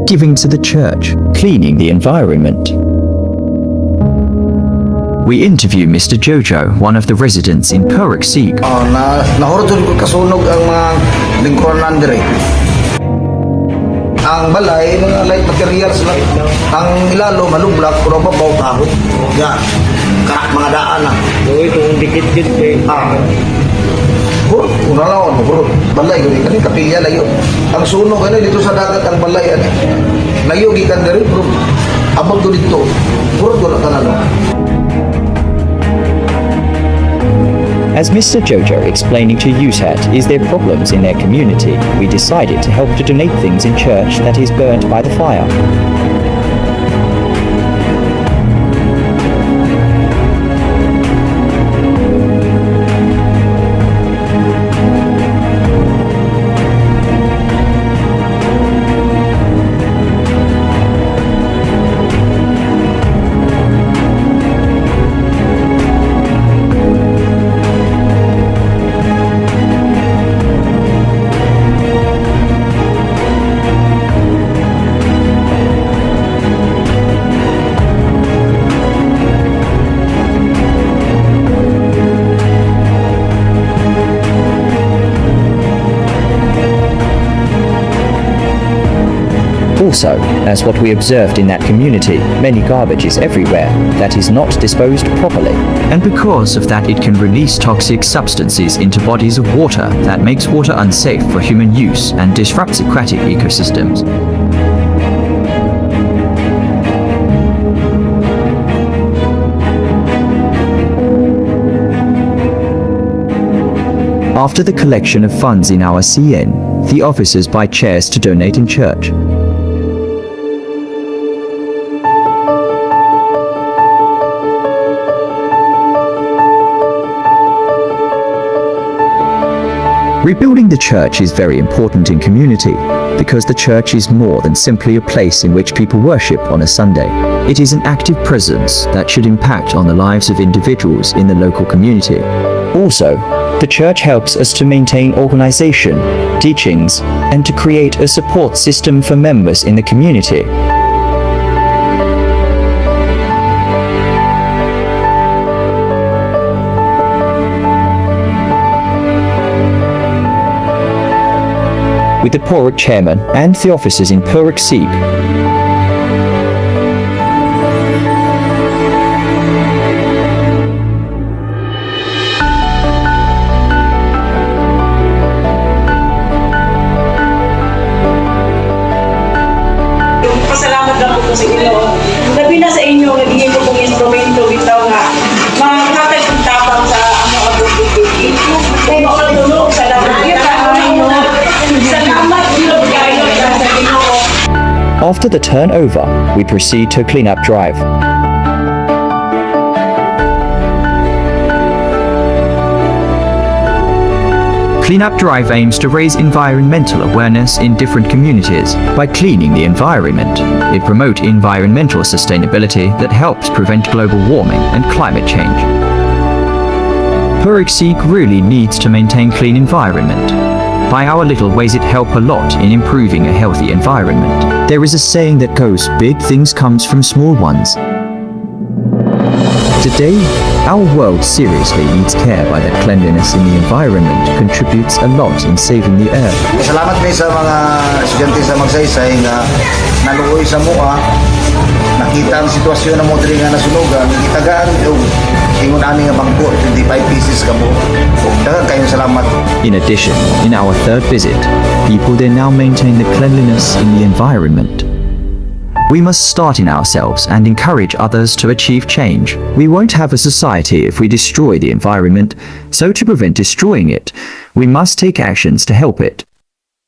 giving to the church, cleaning the environment. We interview Mr. Jojo, one of the residents in Purok-Sig. Nahurot ko kasunog ang mga lingkuranan dire. Ang balay, mga light materials lang. Ang ilalo, malublak, puro pa baw kahoy. Yan, karak mga daan na. Itong dikit-dikit eh. Hurot, unalawan, hurot. Balay, kani kapilya layo. Ang sunog, dito sa dagat ang balay. Layo, gikan dari, bro. Abang ko dito. Hurot ko na tanalo. As Mr. Jojo explaining to USAT is there problems in their community, we decided to help to donate things in church that is burnt by the fire. Also, as what we observed in that community, many garbage is everywhere that is not disposed properly. And because of that it can release toxic substances into bodies of water that makes water unsafe for human use and disrupts aquatic ecosystems. After the collection of funds in our CN, the officers buy chairs to donate in church. Rebuilding the church is very important in community because the church is more than simply a place in which people worship on a Sunday. It is an active presence that should impact on the lives of individuals in the local community. Also, the church helps us to maintain organization, teachings, and to create a support system for members in the community. With the Purok chairman and the officers in Purok-Sig. Pasalamat lang po sa inyo. Labi na sa inyo, nagiging ko pong instrumento bitaw nga makakatag ang tapang sa abot bibig. Kung makatulog sa laban. After the turnover, we proceed to clean-up drive. Clean-up drive aims to raise environmental awareness in different communities by cleaning the environment. It promotes environmental sustainability that helps prevent global warming and climate change. Purok-Sig really needs to maintain clean environment. By our little ways it help a lot in improving a healthy environment. There is a saying that goes, big things comes from small ones. Today, our world seriously needs care by that cleanliness in the environment contributes a lot in saving the earth. Salamat kayo sa mga estudyante sa Magsaysay na naluoy sa mua, nakita ang sitwasyon ng mga nga nasunugan, itagaan yung ingon ani nga bangko, 25 pieces ka mo. Daghang kayong salamat. In addition, in our third visit, people there now maintain the cleanliness in the environment. We must start in ourselves and encourage others to achieve change. We won't have a society if we destroy the environment, so to prevent destroying it, we must take actions to help it.